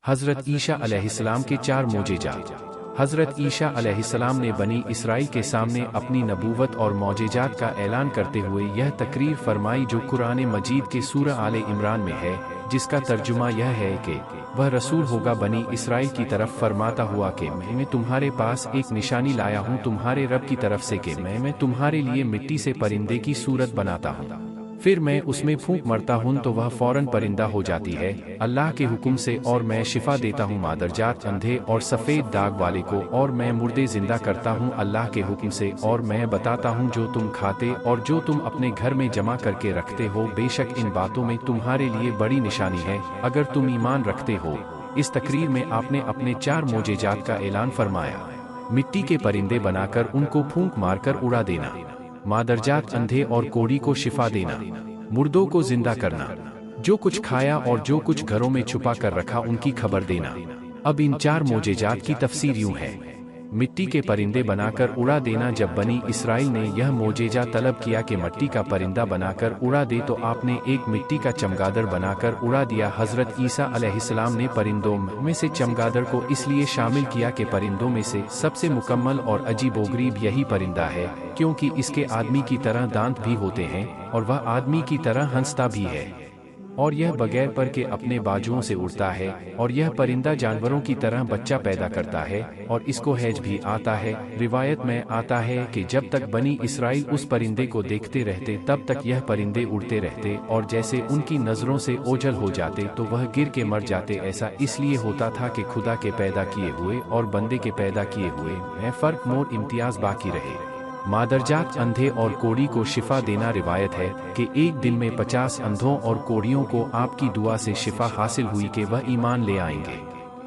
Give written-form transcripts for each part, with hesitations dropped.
حضرت عیسیٰ علیہ السلام کے 4 معجزات۔ حضرت عیسیٰ علیہ السلام نے بنی اسرائیل کے سامنے اپنی نبوت اور معجزات کا اعلان کرتے ہوئے یہ تقریر فرمائی جو قرآن مجید کے سورہ آل عمران میں ہے، جس کا ترجمہ یہ ہے کہ وہ رسول ہوگا بنی اسرائیل کی طرف فرماتا ہوا کہ میں تمہارے پاس ایک نشانی لایا ہوں تمہارے رب کی طرف سے کہ میں تمہارے لیے مٹی سے پرندے کی صورت بناتا ہوں، پھر میں اس میں پھونک مرتا ہوں تو وہ فوراً پرندہ ہو جاتی ہے اللہ کے حکم سے، اور میں شفا دیتا ہوں مادرجات اندھے اور سفید داغ والے کو، اور میں مردے زندہ کرتا ہوں اللہ کے حکم سے، اور میں بتاتا ہوں جو تم کھاتے اور جو تم اپنے گھر میں جمع کر کے رکھتے ہو، بے شک ان باتوں میں تمہارے لیے بڑی نشانی ہے اگر تم ایمان رکھتے ہو۔ اس تقریر میں آپ نے اپنے 4 معجزات کا اعلان فرمایا: مٹی کے پرندے بنا کر ان کو پھونک مار کر اڑا دینا، مادرجات اندھے اور کوڑی کو شفا دینا، مردوں کو زندہ کرنا، جو کچھ کھایا اور جو کچھ گھروں میں چھپا کر رکھا ان کی خبر دینا۔ اب ان 4 معجزات کی تفسیر یوں ہے: مٹی کے پرندے بنا کر اڑا دینا، جب بنی اسرائیل نے یہ معجزہ طلب کیا کہ مٹی کا پرندہ بنا کر اڑا دے تو آپ نے ایک مٹی کا چمگادڑ بنا کر اڑا دیا۔ حضرت عیسیٰ علیہ السلام نے پرندوں میں سے چمگادڑ کو اس لیے شامل کیا کہ پرندوں میں سے سب سے مکمل اور عجیب و غریب یہی پرندہ ہے، کیونکہ اس کے آدمی کی طرح دانت بھی ہوتے ہیں اور وہ آدمی کی طرح ہنستا بھی ہے، اور یہ بغیر پر کے اپنے بازوؤں سے اڑتا ہے، اور یہ پرندہ جانوروں کی طرح بچہ پیدا کرتا ہے اور اس کو ہیج بھی آتا ہے۔ روایت میں آتا ہے کہ جب تک بنی اسرائیل اس پرندے کو دیکھتے رہتے تب تک یہ پرندے اڑتے رہتے، اور جیسے ان کی نظروں سے اوجھل ہو جاتے تو وہ گر کے مر جاتے۔ ایسا اس لیے ہوتا تھا کہ خدا کے پیدا کیے ہوئے اور بندے کے پیدا کیے ہوئے میں فرق مور امتیاز باقی رہے۔ مادرجات اندھے اور کوڑی کو شفا دینا۔ روایت ہے کہ ایک دن میں 50 اندھوں اور کوڑیوں کو آپ کی دعا سے شفا حاصل ہوئی کہ وہ ایمان لے آئیں گے۔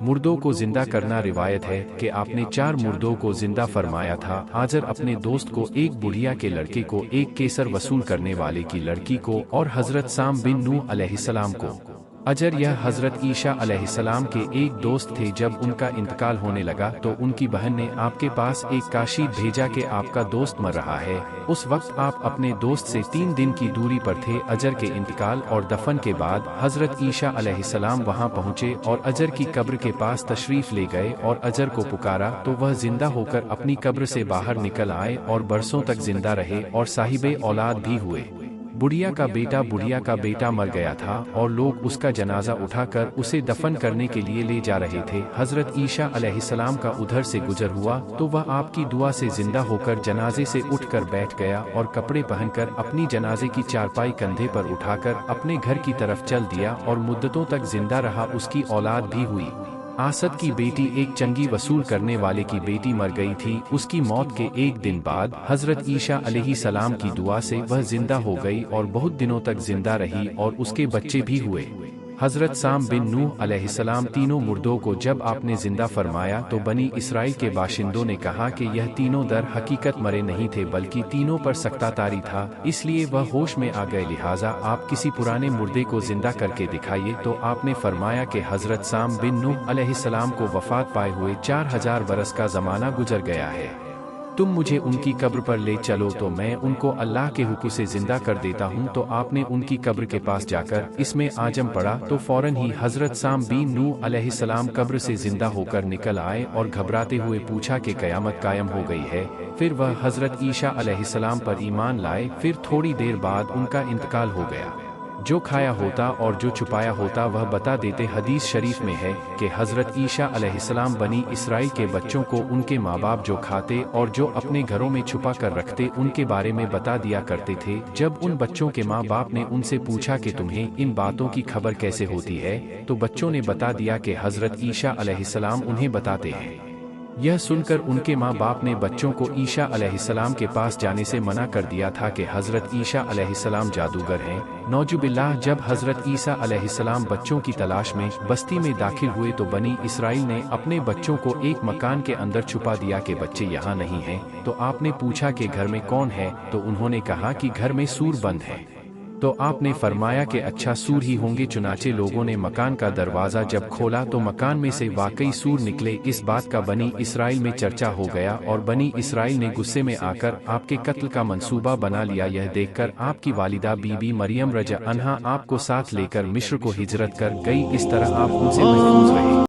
مردوں کو زندہ کرنا۔ روایت ہے کہ آپ نے 4 مردوں کو زندہ فرمایا تھا، حاضر اپنے دوست کو، ایک بڑھیا کے لڑکے کو، ایک کیسر وصول کرنے والے کی لڑکی کو، اور حضرت سام بن نوح علیہ السلام کو۔ اجر یہ حضرت عیسیٰ علیہ السلام کے ایک دوست تھے۔ جب ان کا انتقال ہونے لگا تو ان کی بہن نے آپ کے پاس ایک کاشید بھیجا کہ آپ کا دوست مر رہا ہے۔ اس وقت آپ اپنے دوست سے 3 دن کی دوری پر تھے۔ اجر کے انتقال اور دفن کے بعد حضرت عیسیٰ علیہ السلام وہاں پہنچے اور اجر کی قبر کے پاس تشریف لے گئے اور اجر کو پکارا تو وہ زندہ ہو کر اپنی قبر سے باہر نکل آئے اور برسوں تک زندہ رہے اور صاحب اولاد بھی ہوئے۔ بڑھیا کا بیٹا مر گیا تھا اور لوگ اس کا جنازہ اٹھا کر اسے دفن کرنے کے لیے لے جا رہے تھے۔ حضرت عیسیٰ علیہ السلام کا ادھر سے گزر ہوا تو وہ آپ کی دعا سے زندہ ہو کر جنازے سے اٹھ کر بیٹھ گیا اور کپڑے پہن کر اپنی جنازے کی چارپائی کندھے پر اٹھا کر اپنے گھر کی طرف چل دیا اور مدتوں تک زندہ رہا۔ اس کی اولاد بھی ہوئی۔ آسد کی بیٹی، ایک چنگی وصول کرنے والے کی بیٹی، مر گئی تھی۔ اس کی موت کے ایک دن بعد حضرت عیسیٰ علیہ السلام کی دعا سے وہ زندہ ہو گئی اور بہت دنوں تک زندہ رہی اور اس کے بچے بھی ہوئے۔ حضرت سام بن نوح علیہ السلام تینوں مردوں کو جب آپ نے زندہ فرمایا تو بنی اسرائیل کے باشندوں نے کہا کہ یہ تینوں در حقیقت مرے نہیں تھے بلکہ تینوں پر سکتہ طاری تھا، اس لیے وہ ہوش میں آ گئے، لہٰذا آپ کسی پرانے مردے کو زندہ کر کے دکھائیے۔ تو آپ نے فرمایا کہ حضرت سام بن نوح علیہ السلام کو وفات پائے ہوئے 4000 برس کا زمانہ گزر گیا ہے، تم مجھے ان کی قبر پر لے چلو تو میں ان کو اللہ کے حکم سے زندہ کر دیتا ہوں۔ تو آپ نے ان کی قبر کے پاس جا کر اس میں آجم پڑا تو فوراً ہی حضرت سام بن نوح علیہ السلام قبر سے زندہ ہو کر نکل آئے اور گھبراتے ہوئے پوچھا کہ قیامت قائم ہو گئی ہے۔ پھر وہ حضرت عیسیٰ علیہ السلام پر ایمان لائے۔ پھر تھوڑی دیر بعد ان کا انتقال ہو گیا۔ جو کھایا ہوتا اور جو چھپایا ہوتا وہ بتا دیتے۔ حدیث شریف میں ہے کہ حضرت عیسیٰ علیہ السلام بنی اسرائیل کے بچوں کو ان کے ماں باپ جو کھاتے اور جو اپنے گھروں میں چھپا کر رکھتے ان کے بارے میں بتا دیا کرتے تھے۔ جب ان بچوں کے ماں باپ نے ان سے پوچھا کہ تمہیں ان باتوں کی خبر کیسے ہوتی ہے تو بچوں نے بتا دیا کہ حضرت عیسیٰ علیہ السلام انہیں بتاتے ہیں۔ یہ سن کر ان کے ماں باپ نے بچوں کو عیسیٰ علیہ السلام کے پاس جانے سے منع کر دیا تھا کہ حضرت عیسیٰ علیہ السلام جادوگر ہیں۔ نعوذ باللہ۔ جب حضرت عیسیٰ علیہ السلام بچوں کی تلاش میں بستی میں داخل ہوئے تو بنی اسرائیل نے اپنے بچوں کو ایک مکان کے اندر چھپا دیا کہ بچے یہاں نہیں ہیں۔ تو آپ نے پوچھا کہ گھر میں کون ہے تو انہوں نے کہا کہ گھر میں سور بند ہے۔ تو آپ نے فرمایا کہ اچھا سور ہی ہوں گے۔ چنانچہ لوگوں نے مکان کا دروازہ جب کھولا تو مکان میں سے واقعی سور نکلے۔ اس بات کا بنی اسرائیل میں چرچا ہو گیا اور بنی اسرائیل نے غصے میں آ کر آپ کے قتل کا منصوبہ بنا لیا۔ یہ دیکھ کر آپ کی والدہ بی بی مریم رضی اللہ عنہا آپ کو ساتھ لے کر مصر کو ہجرت کر گئی۔ اس طرح آپ ان سے محفوظ رہے۔